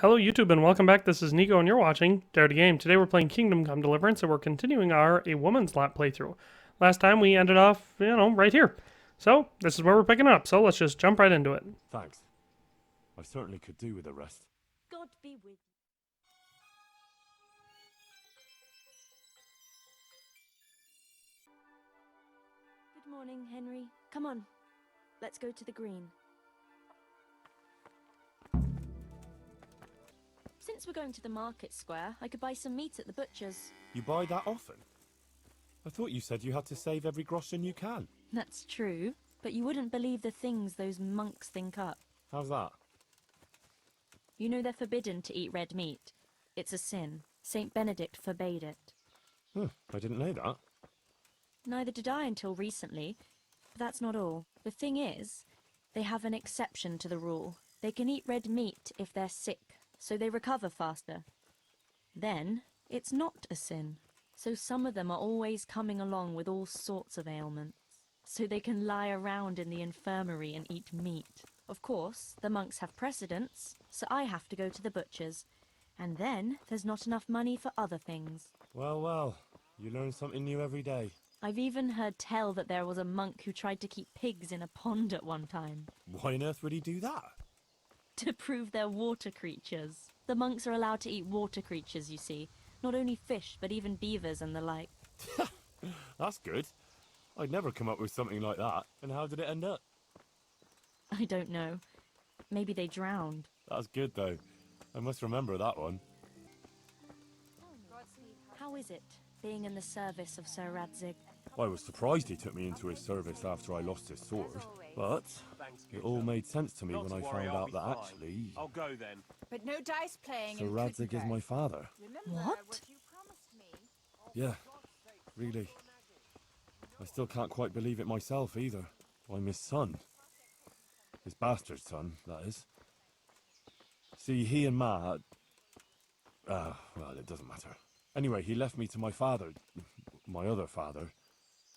Hello YouTube and welcome back. This is Nico and you're watching Dare to Game. Today we're playing Kingdom Come Deliverance and we're continuing our A Woman's Lap playthrough. Last time we ended off, right here. So this is where we're picking it up. So let's just jump right into it. Thanks. I certainly could do with a rest. God be with you. Good morning, Henry. Come on. Let's go to the green. Since we're going to the market square, I could buy some meat at the butcher's. You buy that often? I thought you said you had to save every groschen you can. That's true, but you wouldn't believe the things those monks think up. How's that? You know they're forbidden to eat red meat. It's a sin. Saint Benedict forbade it. I didn't know that. Neither did I until recently. But that's not all. The thing is, they have an exception to the rule. They can eat red meat if they're sick, so they recover faster. Then, it's not a sin. So some of them are always coming along with all sorts of ailments. So they can lie around in the infirmary and eat meat. Of course, the monks have precedence, so I have to go to the butcher's. And then, there's not enough money for other things. Well, you learn something new every day. I've even heard tell that there was a monk who tried to keep pigs in a pond at one time. Why on earth would he do that? To prove they're water creatures. The monks are allowed to eat water creatures, you see. Not only fish, but even beavers and the like. That's good. I'd never come up with something like that. And how did it end up? I don't know. Maybe they drowned. That's good, though. I must remember that one. How is it, being in the service of Sir Radzig? I was surprised he took me into his service after I lost his sword. But it all made sense to me when I found out that actually I'll go then. But no dice playing Sir in Radzig is my father. What? Yeah, really. I still can't quite believe it myself either. I'm his son. His bastard son, that is. See, he and Ma... well, it doesn't matter. Anyway, he left me to my father, my other father,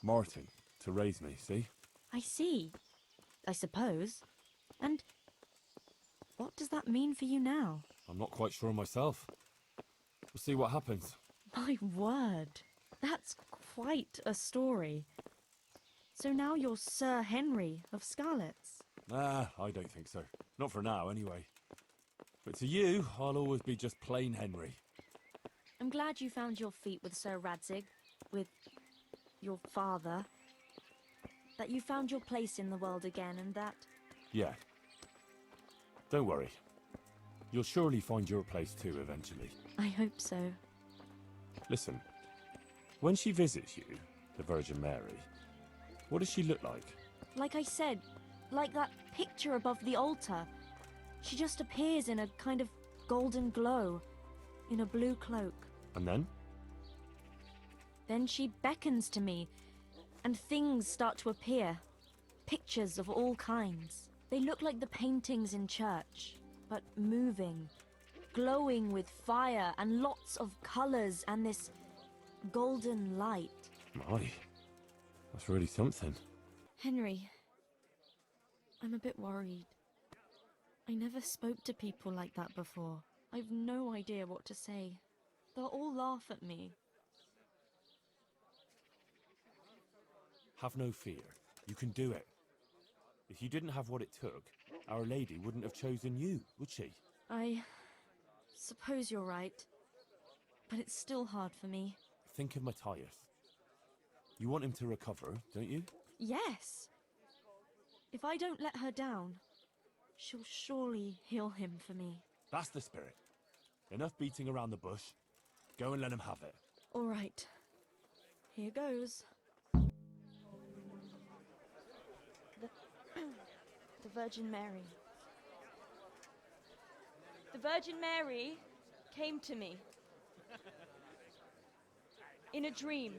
Martin, to raise me, see? I see. I suppose. And what does that mean for you now? I'm not quite sure myself. We'll see what happens. My word. That's quite a story. So now you're Sir Henry of Scarlet's. I don't think so. Not for now, anyway. But to you, I'll always be just plain Henry. I'm glad you found your feet with Sir Radzig, with your father. That you found your place in the world again and that... Yeah. Don't worry. You'll surely find your place too, eventually. I hope so. Listen, when she visits you, the Virgin Mary, what does she look like? Like I said, like that picture above the altar. She just appears in a kind of golden glow, in a blue cloak. And then? Then she beckons to me, and things start to appear. Pictures of all kinds. They look like the paintings in church, but moving, glowing with fire and lots of colors and this golden light. My, that's really something. Henry, I'm a bit worried. I never spoke to people like that before. I've no idea what to say. They'll all laugh at me. Have no fear. You can do it. If you didn't have what it took, Our Lady wouldn't have chosen you, would she? I suppose you're right. But it's still hard for me. Think of Matthias. You want him to recover, don't you? Yes! If I don't let her down, she'll surely heal him for me. That's the spirit. Enough beating around the bush. Go and let him have it. All right. Here goes. The Virgin Mary. The Virgin Mary came to me in a dream,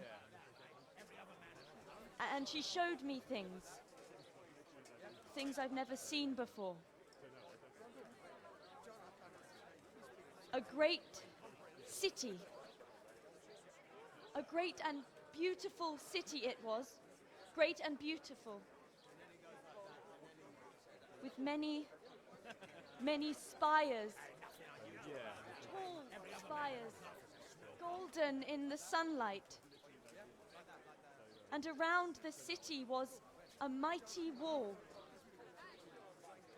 and she showed me things I've never seen before. A great city, a great and beautiful city it was, great and beautiful, with many spires Tall spires, golden in the sunlight. And around the city was a mighty wall.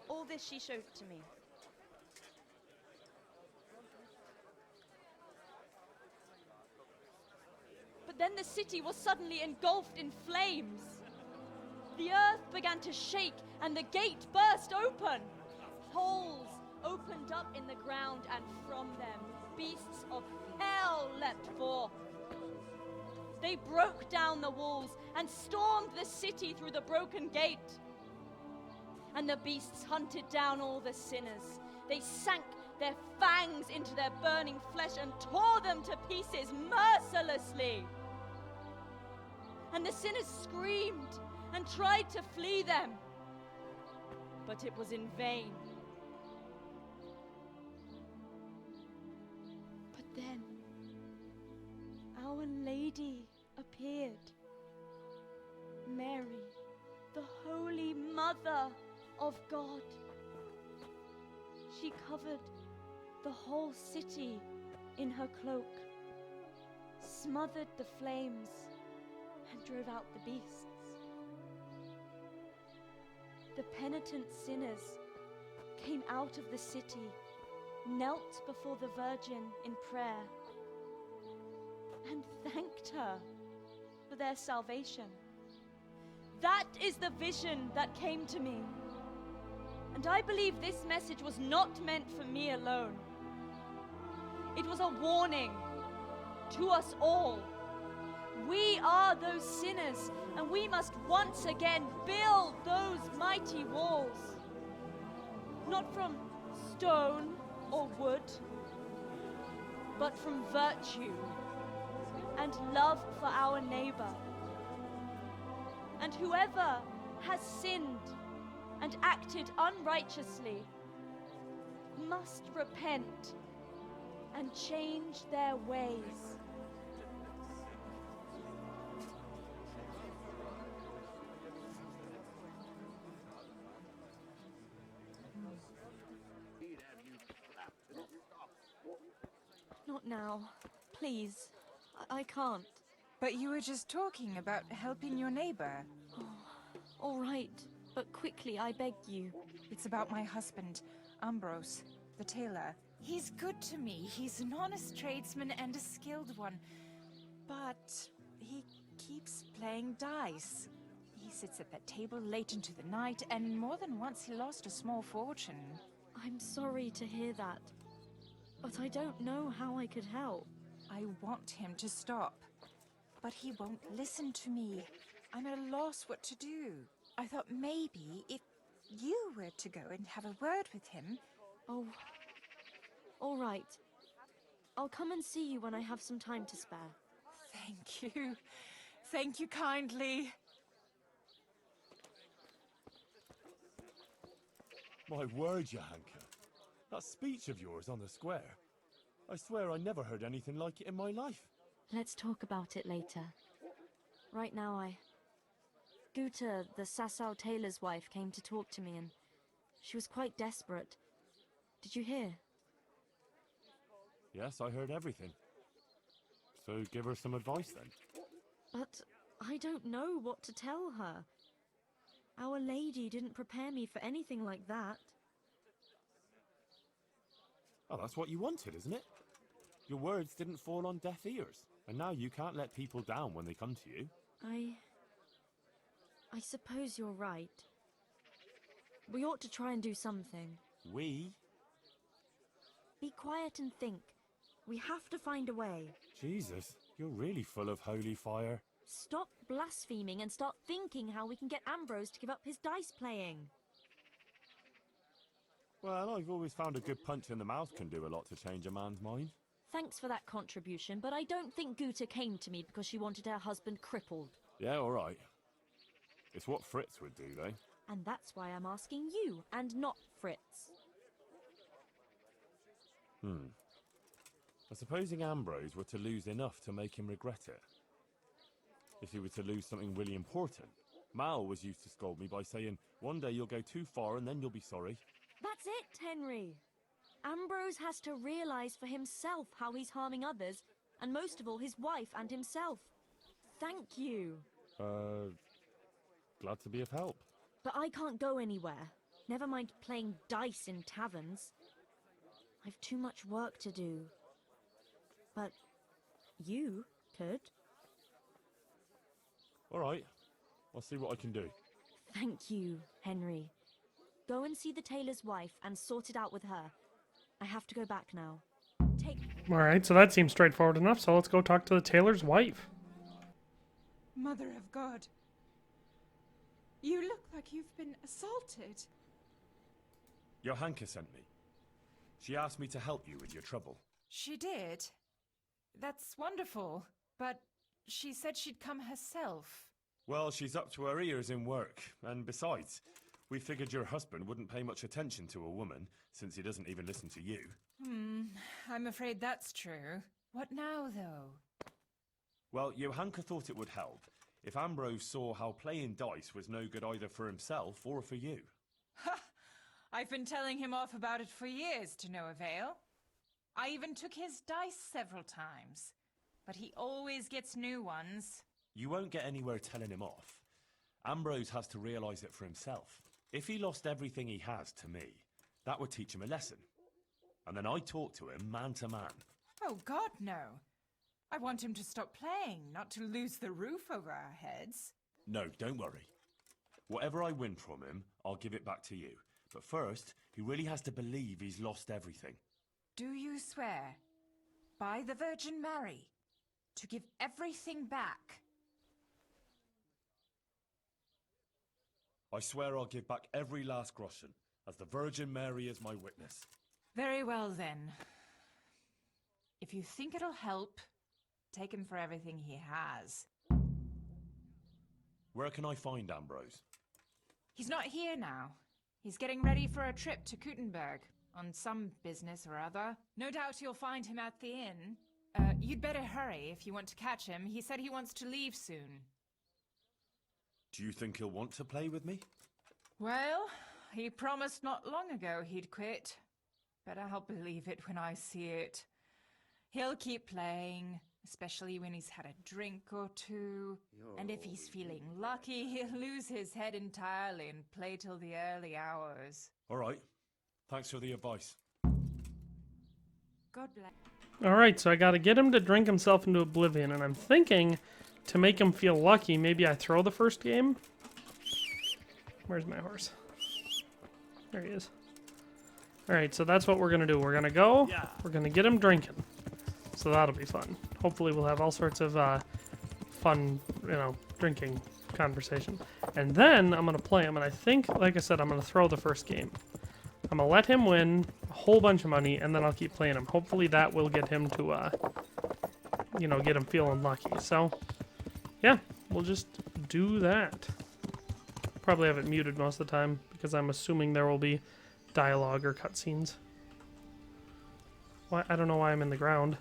All this she showed to me. But then the city was suddenly engulfed in flames. The earth began to shake and the gate burst open. Holes opened up in the ground and from them beasts of hell leapt forth. They broke down the walls and stormed the city through the broken gate. And the beasts hunted down all the sinners. They sank their fangs into their burning flesh and tore them to pieces mercilessly. And the sinners screamed and tried to flee them, but it was in vain. But then, Our Lady appeared. Mary, the Holy Mother of God. She covered the whole city in her cloak, smothered the flames, and drove out the beasts. The penitent sinners came out of the city, knelt before the Virgin in prayer, and thanked her for their salvation. That is the vision that came to me. And I believe this message was not meant for me alone. It was a warning to us all. We are those sinners, and we must once again build those mighty walls. Not from stone or wood, but from virtue and love for our neighbor. And whoever has sinned and acted unrighteously must repent and change their ways. Not now. Please. I can't. But you were just talking about helping your neighbor. All right, but quickly, I beg you. It's about my husband, Ambrose, the tailor. He's good to me. He's an honest tradesman and a skilled one. But he keeps playing dice. He sits at that table late into the night, and more than once he lost a small fortune. I'm sorry to hear that, but I don't know how I could help. I want him to stop, but he won't listen to me. I'm at a loss what to do. I thought maybe if you were to go and have a word with him... Oh, all right. I'll come and see you when I have some time to spare. Thank you. Thank you kindly. My word, Johanka. That speech of yours on the square. I swear I never heard anything like it in my life. Let's talk about it later. Right now, Guta, the Sassau tailor's wife, came to talk to me, and she was quite desperate. Did you hear? Yes, I heard everything. So give her some advice then. But I don't know what to tell her. Our Lady didn't prepare me for anything like that. Oh, that's what you wanted, isn't it? Your words didn't fall on deaf ears, and now you can't let people down when they come to you. I suppose you're right. We ought to try and do something. We? Be quiet and think. We have to find a way. Jesus, you're really full of holy fire. Stop blaspheming and start thinking how we can get Ambrose to give up his dice playing. Well, I've always found a good punch in the mouth can do a lot to change a man's mind. Thanks for that contribution, but I don't think Guta came to me because she wanted her husband crippled. Yeah, all right. It's what Fritz would do, though. And that's why I'm asking you, and not Fritz. Supposing Ambrose were to lose enough to make him regret it. If he were to lose something really important. Mal was used to scold me by saying, one day you'll go too far and then you'll be sorry. That's it, Henry. Ambrose has to realize for himself how he's harming others, and most of all, his wife and himself. Thank you. Glad to be of help. But I can't go anywhere. Never mind playing dice in taverns. I've too much work to do. But you could. All right. I'll see what I can do. Thank you, Henry. Go and see the tailor's wife and sort it out with her. I have to go back now. Alright, so that seems straightforward enough, so let's go talk to the tailor's wife. Mother of God. You look like you've been assaulted. Johanka sent me. She asked me to help you with your trouble. She did? That's wonderful. But she said she'd come herself. Well, she's up to her ears in work, and besides, we figured your husband wouldn't pay much attention to a woman, since he doesn't even listen to you. I'm afraid that's true. What now, though? Well, Johanka thought it would help if Ambrose saw how playing dice was no good either for himself or for you. Ha! I've been telling him off about it for years to no avail. I even took his dice several times, but he always gets new ones. You won't get anywhere telling him off. Ambrose has to realize it for himself. If he lost everything he has to me, that would teach him a lesson. And then I talk to him man to man. Oh, God, no. I want him to stop playing, not to lose the roof over our heads. No, don't worry. Whatever I win from him, I'll give it back to you. But first, he really has to believe he's lost everything. Do you swear, by the Virgin Mary, to give everything back? I swear I'll give back every last groschen, as the Virgin Mary is my witness. Very well, then. If you think it'll help, take him for everything he has. Where can I find Ambrose? He's not here now. He's getting ready for a trip to Kuttenberg, on some business or other. No doubt you'll find him at the inn. You'd better hurry if you want to catch him. He said he wants to leave soon. Do you think he'll want to play with me? Well, he promised not long ago he'd quit. But I'll believe it when I see it. He'll keep playing, especially when he's had a drink or two. And if he's feeling lucky, he'll lose his head entirely and play till the early hours. All right. Thanks for the advice. God bless. Alright, so I gotta get him to drink himself into oblivion, and I'm thinking, to make him feel lucky, maybe I throw the first game? Where's my horse? There he is. Alright, so that's what we're gonna do. We're gonna go, we're gonna get him drinking. So that'll be fun. Hopefully we'll have all sorts of fun, drinking conversation. And then I'm gonna play him, and I think, like I said, I'm gonna throw the first game. I'm gonna let him win a whole bunch of money, and then I'll keep playing him. Hopefully that will get him to, get him feeling lucky. So, yeah, we'll just do that. Probably have it muted most of the time, because I'm assuming there will be dialogue or cutscenes. Why? I don't know why I'm in the ground.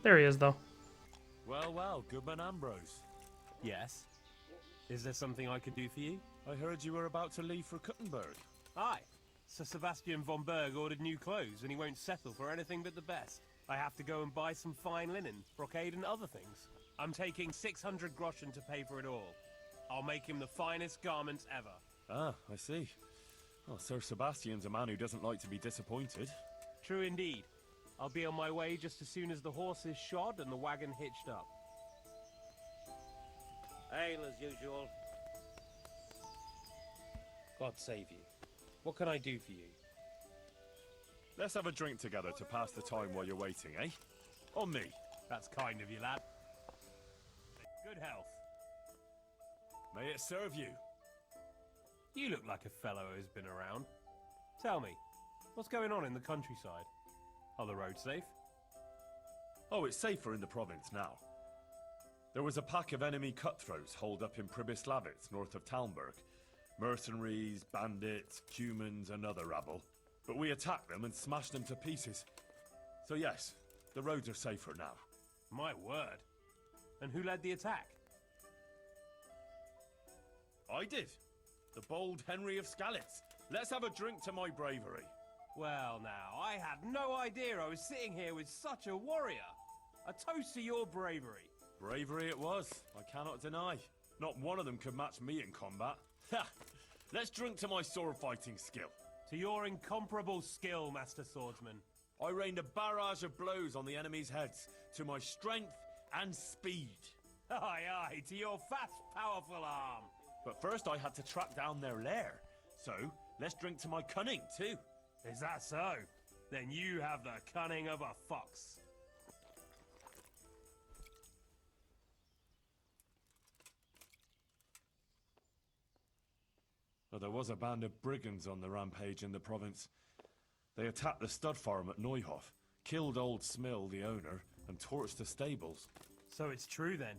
There he is, though. Well, Goodman Ambrose. Yes. Is there something I could do for you? I heard you were about to leave for Kuttenberg. Aye. Sir Sebastian von Berg ordered new clothes and he won't settle for anything but the best. I have to go and buy some fine linen, brocade and other things. I'm taking 600 groschen to pay for it all. I'll make him the finest garments ever. Ah, I see. Well, Sir Sebastian's a man who doesn't like to be disappointed. True indeed. I'll be on my way just as soon as the horse is shod and the wagon hitched up. Ale as usual. God save you. What can I do for you? Let's have a drink together to pass the time while you're waiting, eh? On me. That's kind of you, lad. Good health. May it serve you. You look like a fellow who's been around. Tell me, what's going on in the countryside? Are the roads safe? Oh, it's safer in the province now. There was a pack of enemy cutthroats holed up in Pribyslavitz, north of Talmberg. Mercenaries, bandits, humans, and other rabble. But we attacked them and smashed them to pieces. So yes, the roads are safer now. My word. And who led the attack? I did. The bold Henry of Skalitz. Let's have a drink to my bravery. Well now, I had no idea I was sitting here with such a warrior. A toast to your bravery. Bravery it was, I cannot deny. Not one of them could match me in combat. Ha! Let's drink to my sword fighting skill. To your incomparable skill, Master Swordsman. I rained a barrage of blows on the enemy's heads, to my strength and speed. Aye, aye, to your fast, powerful arm. But first I had to track down their lair. So, let's drink to my cunning, too. Is that so? Then you have the cunning of a fox. Well, there was a band of brigands on the rampage in the province. They attacked the stud farm at Neuhof, killed old Smill, the owner, and torched the stables. So it's true then.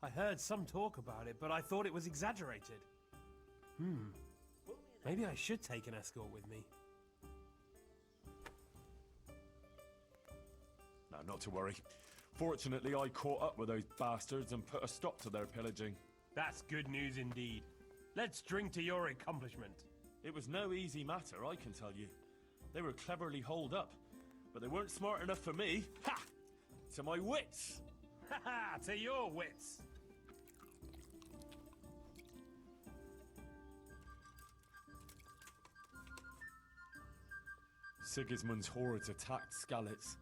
I heard some talk about it, but I thought it was exaggerated. Maybe I should take an escort with me. Now, not to worry. Fortunately, I caught up with those bastards and put a stop to their pillaging. That's good news indeed. Let's drink to your accomplishment. It was no easy matter, I can tell you. They were cleverly holed up, but they weren't smart enough for me. Ha! To my wits! Ha ha! To your wits! Sigismund's hordes attacked Skalitz,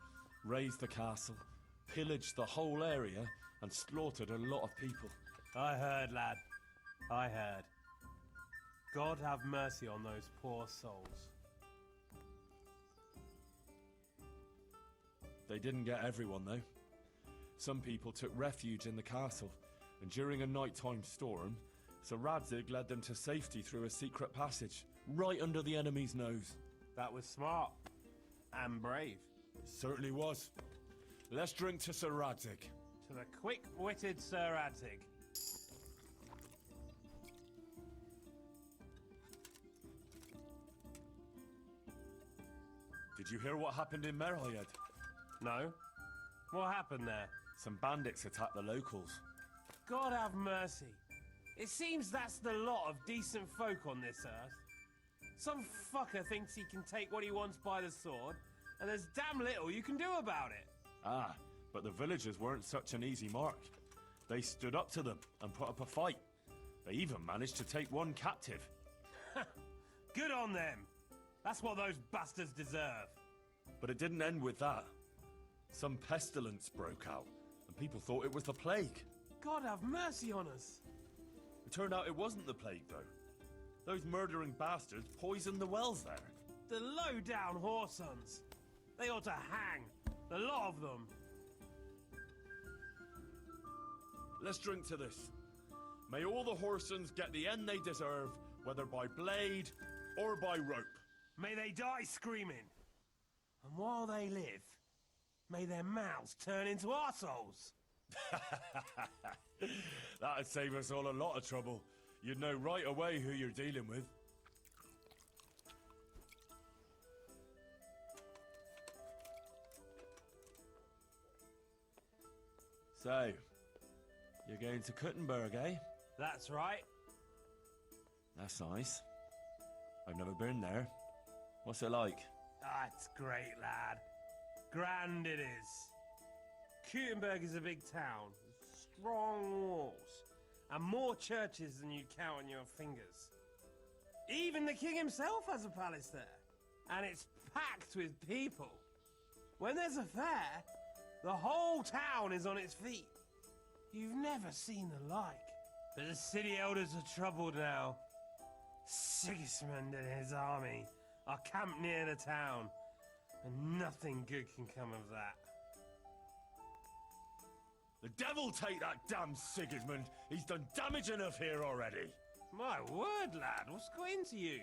razed the castle, pillaged the whole area, and slaughtered a lot of people. I heard, lad. I heard. God have mercy on those poor souls. They didn't get everyone, though. Some people took refuge in the castle, and during a nighttime storm, Sir Radzig led them to safety through a secret passage, right under the enemy's nose. That was smart. And brave. It certainly was. Let's drink to Sir Radzig. To the quick-witted Sir Radzig. Did you hear what happened in Merhayed? No? What happened there? Some bandits attacked the locals. God have mercy. It seems that's the lot of decent folk on this earth. Some fucker thinks he can take what he wants by the sword, and there's damn little you can do about it. Ah, but the villagers weren't such an easy mark. They stood up to them and put up a fight. They even managed to take one captive. Good on them. That's what those bastards deserve. But it didn't end with that. Some pestilence broke out, and people thought it was the plague. God have mercy on us. It turned out it wasn't the plague, though. Those murdering bastards poisoned the wells there. The low-down whoresons. They ought to hang. The lot of them. Let's drink to this. May all the whoresons get the end they deserve, whether by blade or by rope. May they die screaming. And while they live, may their mouths turn into arseholes. That'd save us all a lot of trouble. You'd know right away who you're dealing with. So, you're going to Kuttenberg, eh? That's right. That's nice. I've never been there. What's it like? That's great, lad. Grand it is. Kuttenberg is a big town, with strong walls, and more churches than you count on your fingers. Even the king himself has a palace there, and it's packed with people. When there's a fair, the whole town is on its feet. You've never seen the like. But the city elders are troubled now. Sigismund and his army are camped near the town, and nothing good can come of that. The devil take that damn Sigismund! He's done damage enough here already! My word, lad, what's got into you?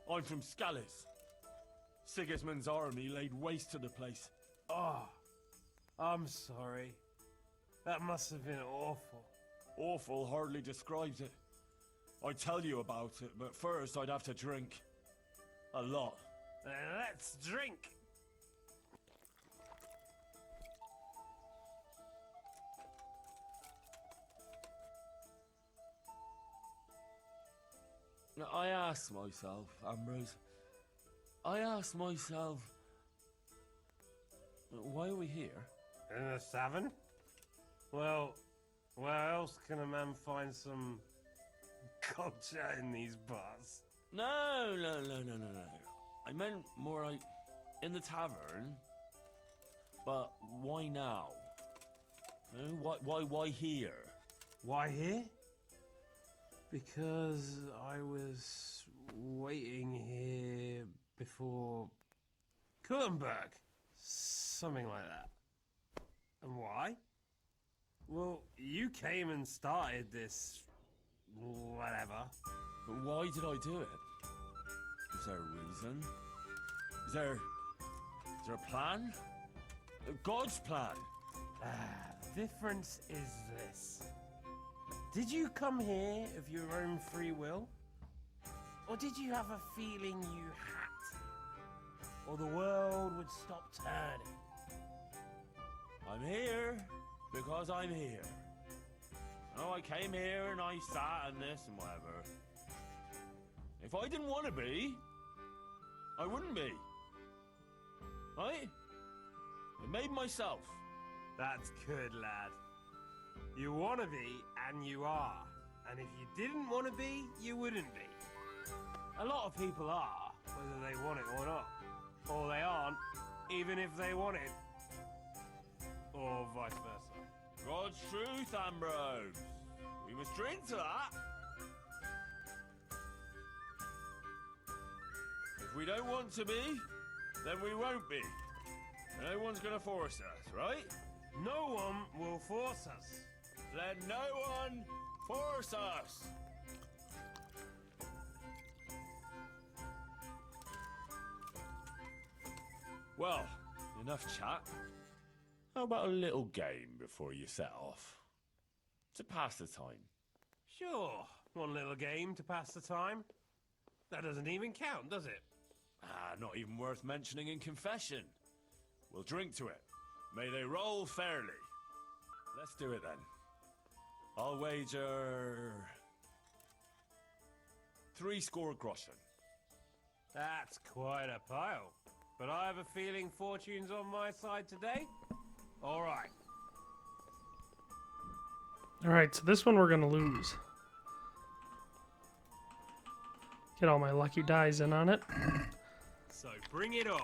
I'm from Skalitz. Sigismund's army laid waste to the place. Oh, I'm sorry. That must have been awful. Awful hardly describes it. I'd tell you about it, but first I'd have to drink. A lot. Then let's drink. Now, I ask myself, Ambrose, I asked myself, why are we here? In the Savin? Well, where else can a man find some culture in these parts? No. I meant more like in the tavern. But why now? Why here? Why here? Because I was waiting here before Kurtenberg. Something like that. And why? Well, you came and started this... whatever. But why did I do it? Is there a reason? Is there a plan? God's plan? The difference is this. Did you come here of your own free will? Or did you have a feeling you had to? Or the world would stop turning? I'm here because I'm here. Oh, I came here and I sat in this and whatever. If I didn't want to be, I wouldn't be. Right? I made myself. That's good, lad. You want to be, and you are. And if you didn't want to be, you wouldn't be. A lot of people are, whether they want it or not. Or they aren't, even if they want it. Or vice versa. God's truth, Ambrose. We must drink to that. If we don't want to be, then we won't be. No one's gonna force us, right? No one will force us. Let no one force us. Well, enough chat. How about a little game before you set off? To pass the time. Sure, one little game to pass the time. That doesn't even count, does it? Not even worth mentioning in confession. We'll drink to it. May they roll fairly. Let's do it then. I'll wager 3 groschen. That's quite a pile. But I have a feeling fortune's on my side today. All right. Alright, so this one we're gonna lose. Get all my lucky dies in on it. So bring it on.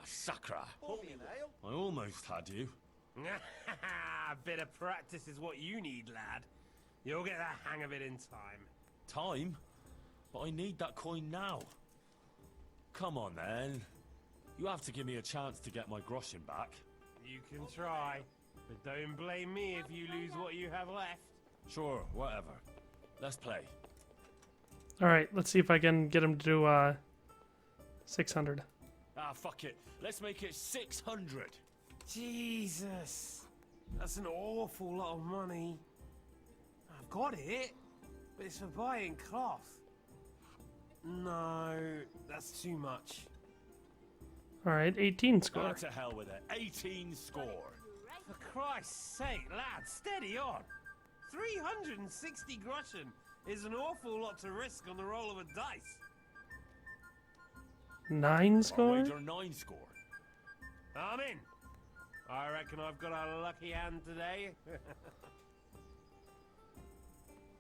Sacra. I almost had you. A bit of practice is what you need, lad. You'll get the hang of it in time. Time? But I need that coin now. Come on then. You have to give me a chance to get my groschen back. You can try, but don't blame me if you lose what you have left. Sure, whatever. Let's play. Alright, let's see if I can get him to do 600. Fuck it. Let's make it 600. Jesus, that's an awful lot of money. I've got it, but it's for buying cloth. No, that's too much. Alright, 18 score. Oh, to hell with it. 18 score. For Christ's sake, lad, steady on. 360 groschen is an awful lot to risk on the roll of a dice. 9 I'll score? wager 9 score. I'm in. I reckon I've got a lucky hand today.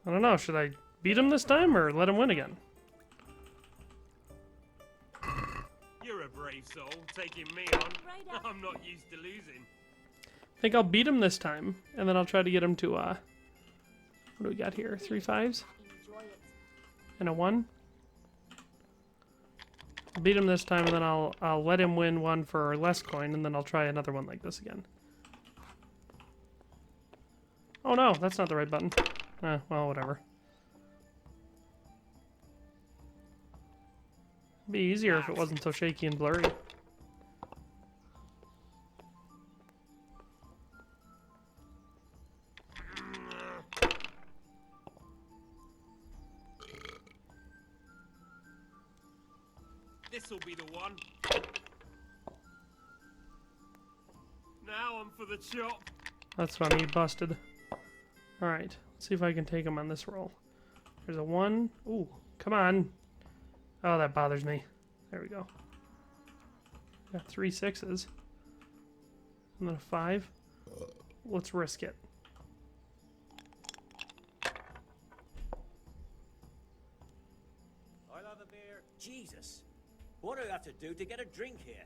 I don't know, should I beat him this time or let him win again? You're a brave soul, taking me on. Right up. I'm not used to losing. I think I'll beat him this time, and then I'll try to get him to, what do we got here? 3 5s? Enjoy it. And a 1? I'll beat him this time, and then I'll let him win one for less coin, and then I'll try another one like this again. Oh no, that's not the right button. Well, whatever. It'd be easier if it wasn't so shaky and blurry. This'll be the one. Now I'm for the chop. That's funny, busted. Alright, let's see if I can take him on this roll. There's a 1. Ooh, come on. Oh, that bothers me. There we go. Got 3 6s. And then a 5. Let's risk it. I'll have a beer. Jesus. What do I have to do to get a drink here?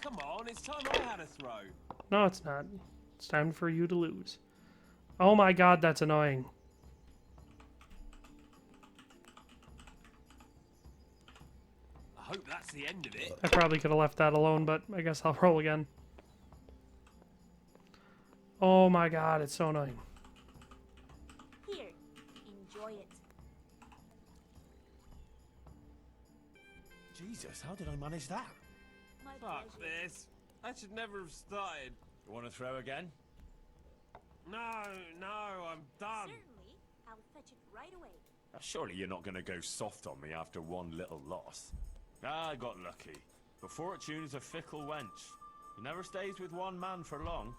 Come on, it's time I had a throw. No, it's not. It's time for you to lose. Oh my god, that's annoying. I hope that's the end of it. I probably could have left that alone, but I guess I'll roll again. Oh my god, it's so annoying. Here, enjoy it. Jesus, how did I manage that? My Fuck pleasure. this. I should never have started. You want to throw again? No, I'm done. Certainly, I'll fetch it right away. Surely you're not going to go soft on me after one little loss. I got lucky. But fortune is a fickle wench. He never stays with one man for long.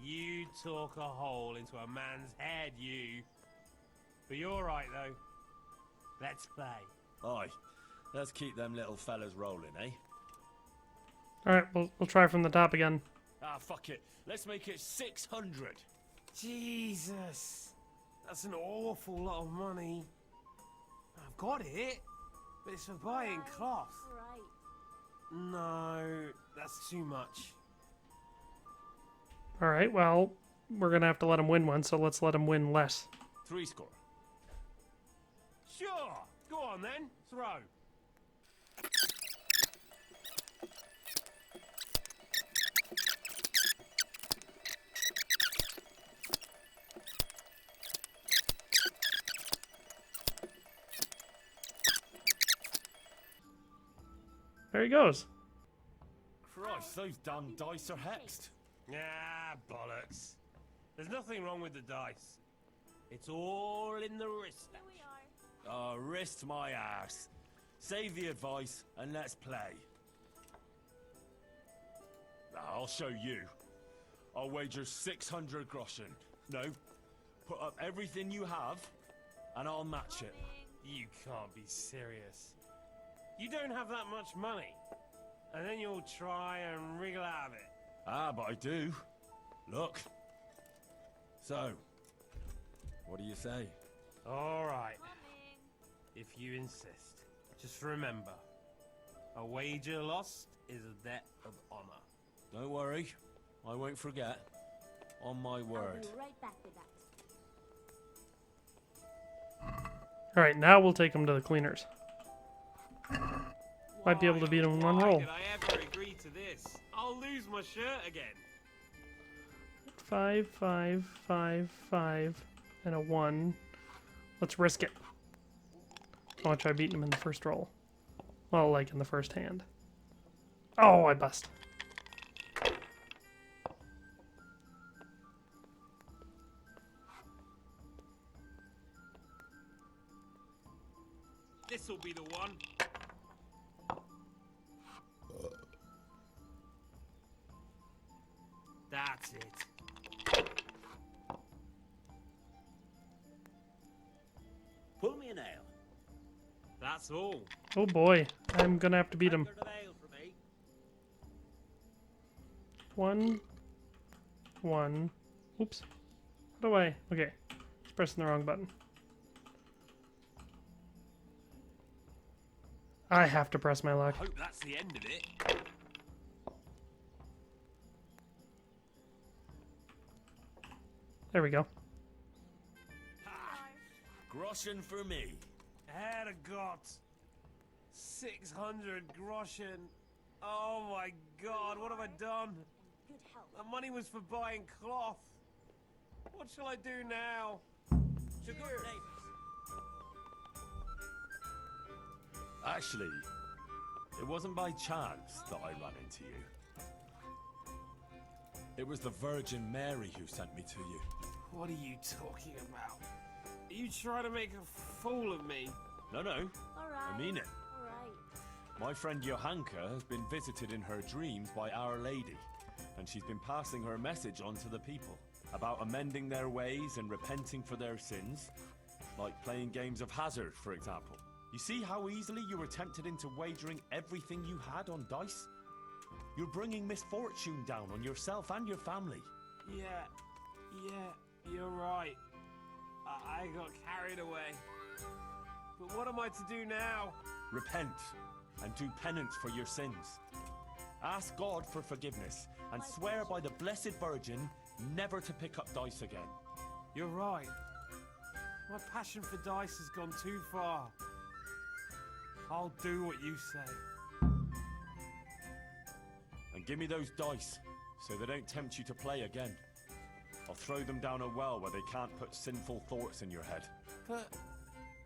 You talk a hole into a man's head, you. But you're right, though. Let's play. Aye. Let's keep them little fellas rolling, eh? Alright, we'll try from the top again. Ah, fuck it. Let's make it 600. Jesus. That's an awful lot of money. I've got it, but it's for buying cloth. Right. No, that's too much. Alright, well, we're gonna have to let him win one, so let's let him win less. 3 score. Sure. Go on then. Throw. There he goes. Christ, those damn dice are hexed. Ah, bollocks. There's nothing wrong with the dice. It's all in the wrist. Here we are. Oh, wrist my ass. Save the advice and let's play. I'll show you. I'll wager 600 groschen. No, put up everything you have and I'll match it. You can't be serious. You don't have that much money. And then you'll try and wriggle out of it. Ah, but I do. Look. So, what do you say? All right. If you insist. Just remember, a wager lost is a debt of honor. Don't worry. I won't forget. On my word. I'll be right back with that. Alright, now we'll take him to the cleaners. Might be able to beat him in one Why roll. did I ever agree to this? I'll lose my shirt again. 5, 5, 5, 5, and a 1. Let's risk it. I want to try beating him in the first roll. Well, like in the first hand. Oh, I bust. This'll be the one. That's it. Pull me an ale. That's all. Oh boy, I'm gonna have to beat him. Tankard of ale for me. 1, 1. Oops. How do I? Okay, just pressing the wrong button. I have to press my luck. I hope that's the end of it. There we go. Groschen for me. Herrgott. 600 groschen. Oh my god, what have I done? Good health. The money was for buying cloth. What shall I do now? To good neighbors. Actually, it wasn't by chance that I ran into you. It was the Virgin Mary who sent me to you. What are you talking about? Are you trying to make a fool of me? No, All right. I mean it. All right. My friend Johanka has been visited in her dreams by Our Lady. and she's been passing her message on to the people about amending their ways and repenting for their sins, like playing games of hazard, for example. You see how easily you were tempted into wagering everything you had on dice? You're bringing misfortune down on yourself and your family. Yeah, you're right. I got carried away. But what am I to do now? Repent and do penance for your sins. Ask God for forgiveness and swear by the Blessed Virgin never to pick up dice again. You're right. My passion for dice has gone too far. I'll do what you say. And give me those dice, so they don't tempt you to play again. I'll throw them down a well where they can't put sinful thoughts in your head. But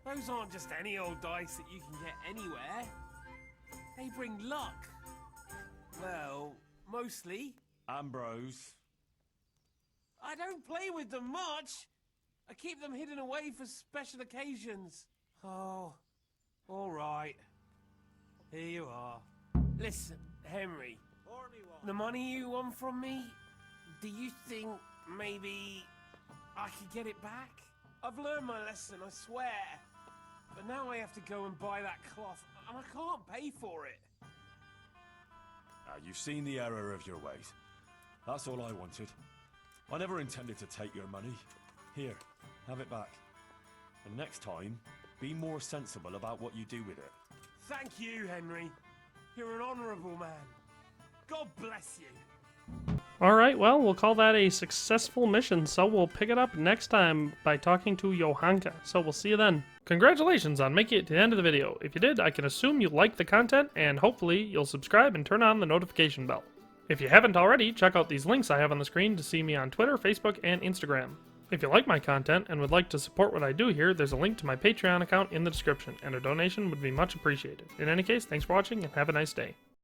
those aren't just any old dice that you can get anywhere. They bring luck. Well, mostly. Ambrose. I don't play with them much. I keep them hidden away for special occasions. Oh, all right. Here you are. Listen, Henry. The money you won from me, do you think maybe I could get it back? I've learned my lesson, I swear. But now I have to go and buy that cloth, and I can't pay for it. You've seen the error of your ways. That's all I wanted. I never intended to take your money. Here, have it back. And next time, be more sensible about what you do with it. Thank you, Henry. You're an honourable man. God bless you. Alright, well, we'll call that a successful mission, so we'll pick it up next time by talking to Johanka. So we'll see you then. Congratulations on making it to the end of the video. If you did, I can assume you liked the content, and hopefully you'll subscribe and turn on the notification bell. If you haven't already, check out these links I have on the screen to see me on Twitter, Facebook, and Instagram. If you like my content and would like to support what I do here, there's a link to my Patreon account in the description, and a donation would be much appreciated. In any case, thanks for watching and have a nice day.